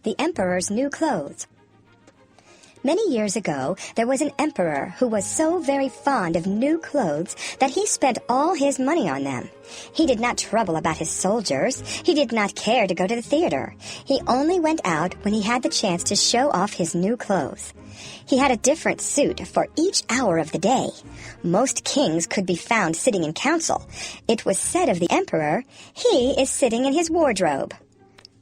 The Emperor's New Clothes. Many years ago, there was an emperor who was so very fond of new clothes that he spent all his money on them. He did not trouble about his soldiers. He did not care to go to the theater. He only went out when he had the chance to show off his new clothes. He had a different suit for each hour of the day. Most kings could be found sitting in council. It was said of the emperor, "He is sitting in his wardrobe."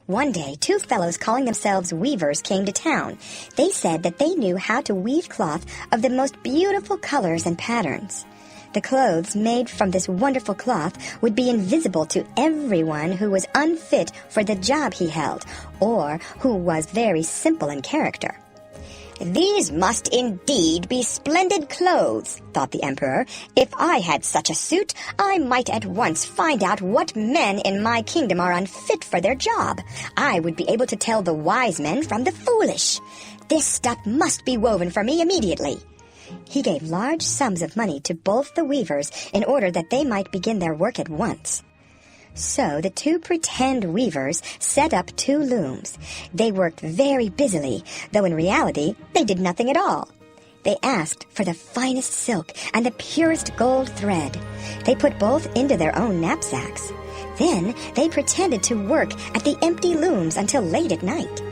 One day, two fellows calling themselves weavers came to town. They said that they knew how to weave cloth of the most beautiful colors and patterns. The clothes made from this wonderful cloth would be invisible to everyone who was unfit for the job he held, or who was very simple in character. "These must indeed be splendid clothes," thought the emperor. "If I had such a suit, I might at once find out what men in my kingdom are unfit for their job. I would be able to tell the wise men from the foolish. This stuff must be woven for me immediately." He gave large sums of money to both the weavers in order that they might begin their work at once. So the two pretend weavers set up two looms. They worked very busily, though in reality they did nothing at all. They asked for the finest silk and the purest gold thread. They put both into their own knapsacks. Then they pretended to work at the empty looms until late at night.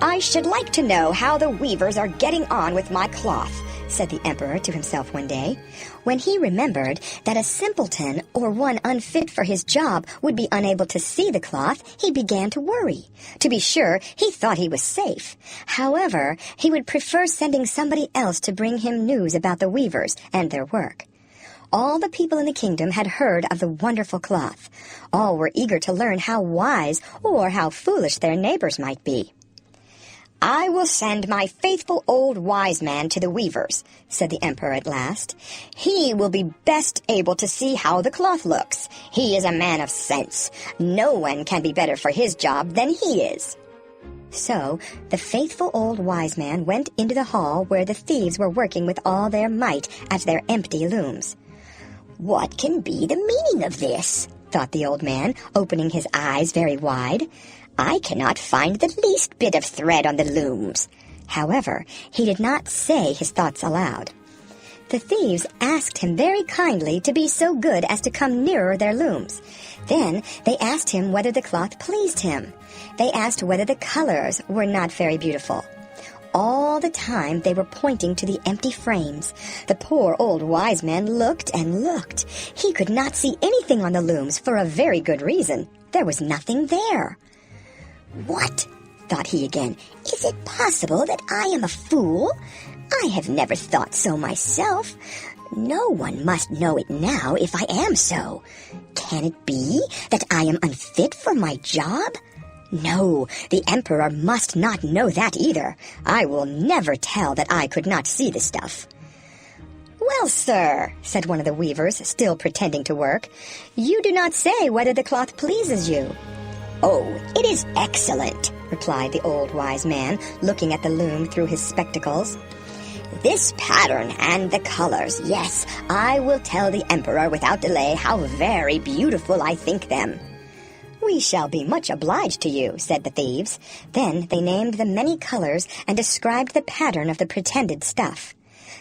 "I should like to know how the weavers are getting on with my cloth," said the emperor to himself one day. When he remembered that a simpleton or one unfit for his job would be unable to see the cloth, he began to worry. To be sure, he thought he was safe. However, he would prefer sending somebody else to bring him news about the weavers and their work. All the people in the kingdom had heard of the wonderful cloth. All were eager to learn how wise or how foolish their neighbors might be. "I will send my faithful old wise man to the weavers," said the emperor at last. "He will be best able to see how the cloth looks. He is a man of sense. No one can be better for his job than he is." So the faithful old wise man went into the hall where the thieves were working with all their might at their empty looms. "What can be the meaning of this?" thought the old man, opening his eyes very wide. "I cannot find the least bit of thread on the looms." However, he did not say his thoughts aloud. The thieves asked him very kindly to be so good as to come nearer their looms. Then they asked him whether the cloth pleased him. They asked whether the colors were not very beautiful. All the time they were pointing to the empty frames. The poor old wise man looked and looked. He could not see anything on the looms for a very good reason. There was nothing there. "What?" thought he again. "Is it possible that I am a fool? I have never thought so myself. No one must know it now if I am so. Can it be that I am unfit for my job? No, the emperor must not know that either. I will never tell that I could not see the stuff." "Well, sir," said one of the weavers, still pretending to work, "you do not say whether the cloth pleases you." "Oh, it is excellent," replied the old wise man, looking at the loom through his spectacles. "This pattern and the colors, yes, I will tell the emperor without delay how very beautiful I think them." "We shall be much obliged to you," said the thieves. Then they named the many colors and described the pattern of the pretended stuff.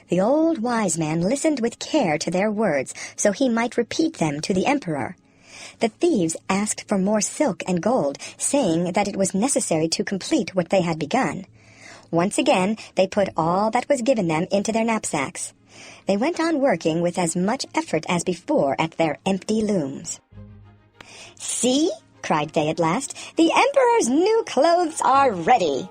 The old wise man listened with care to their words so he might repeat them to the emperor. The thieves asked for more silk and gold, saying that it was necessary to complete what they had begun. Once again, they put all that was given them into their knapsacks. They went on working with as much effort as before at their empty looms. "See," cried they at last, "the emperor's new clothes are ready."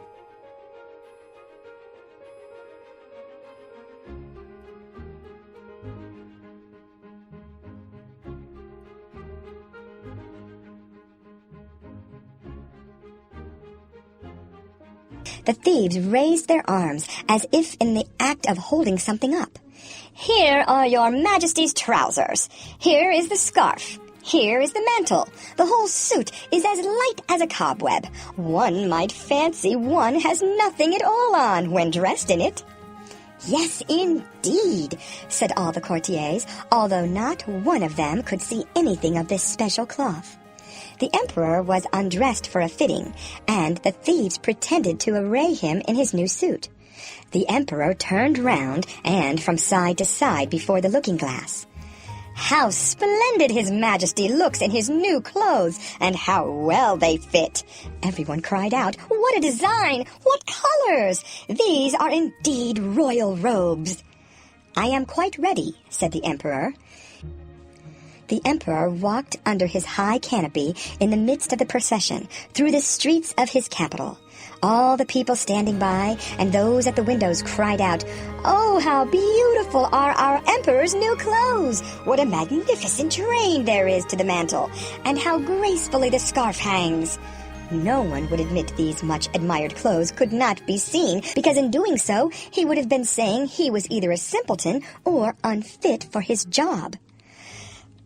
The thieves raised their arms as if in the act of holding something up. "Here are your majesty's trousers. Here is the scarf. Here is the mantle. The whole suit is as light as a cobweb. One might fancy one has nothing at all on when dressed in it." "Yes, indeed," said all the courtiers, although not one of them could see anything of this special cloth. The emperor was undressed for a fitting, and the thieves pretended to array him in his new suit. The emperor turned round and from side to side before the looking-glass. "How splendid His Majesty looks in his new clothes, and how well they fit!" Everyone cried out. "What a design! What colors! These are indeed royal robes!" "I am quite ready," said the emperor. The emperor walked under his high canopy in the midst of the procession through the streets of his capital. All the people standing by and those at the windows cried out, "Oh, how beautiful are our emperor's new clothes! What a magnificent train there is to the mantle, and how gracefully the scarf hangs!" No one would admit these much-admired clothes could not be seen, because in doing so he would have been saying he was either a simpleton or unfit for his job.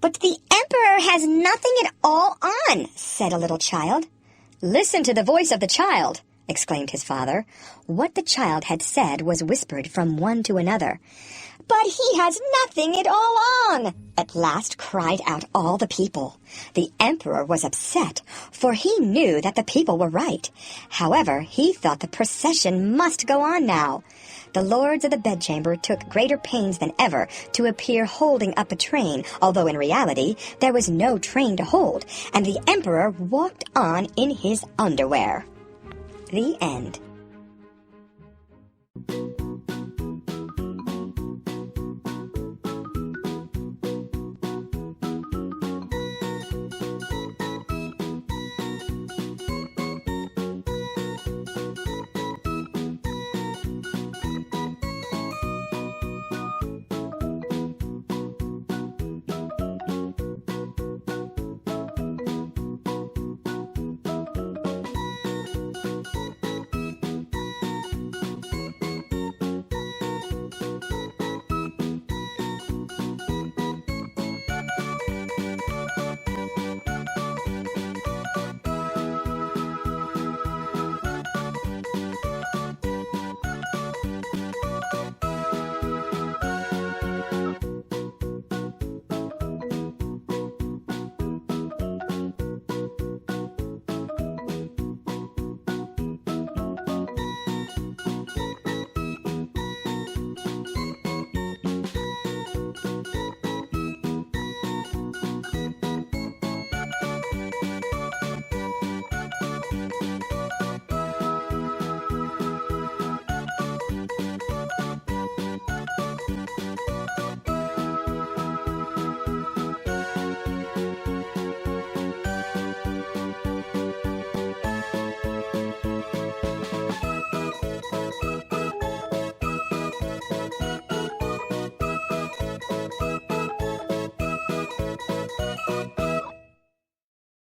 "But the emperor has nothing at all on," said a little child. "Listen to the voice of the child," exclaimed his father. What the child had said was whispered from one to another. "But he has nothing at all on!" at last cried out all the people. The emperor was upset, for he knew that the people were right. However, he thought the procession must go on now. The lords of the bedchamber took greater pains than ever to appear holding up a train, although in reality there was no train to hold, and the emperor walked on in his underwear. The end.